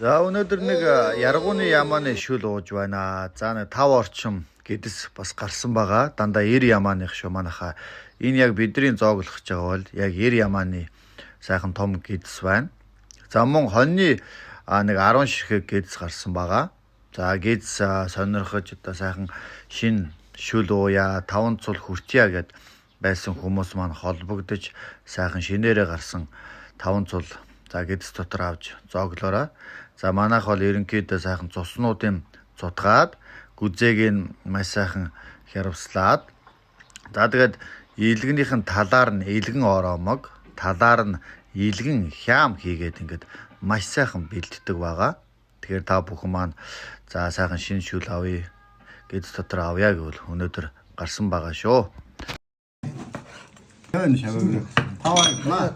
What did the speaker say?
За өнөөдөр нэг яргууны ямааны шүл ууж байна. За нэг 5 орчим гэдэс бас гарсан байгаа. Дандаа 90 ямааных шүү манайха. Энэ яг бидний зооглох гэж байгаа бол яг 90 ямааны сайхан том гэдэс байна. За мөн хоньны нэг 10 ширхэг гэдэс гарсан байгаа. За гэдэс сонирхож одоо сайхан шин шүл ууя 5 цул хүртья гэд байсан хүмүүс маань холбогдож сайхан шинээрээ гарсан 5 цул за гэдэс дотор авч зооглоорой. За манайх бол ерөнхийдөө сайхан цуснуудын цутгаад гүзээг нь маш сайхан хярвслаад за тэгээд илгэнийхэн талаар нь илгэн ороомог талаар нь илгэн хям хийгээд ингээд маш сайхан бэлддэг байгаа. Тэгэхээр та бүхэн маань за сайхан шинэ шүл авъя гэдэс дотор авъя гэвэл өнөөдөр гарсан байгаа шүү. 현 샤브르 파와 마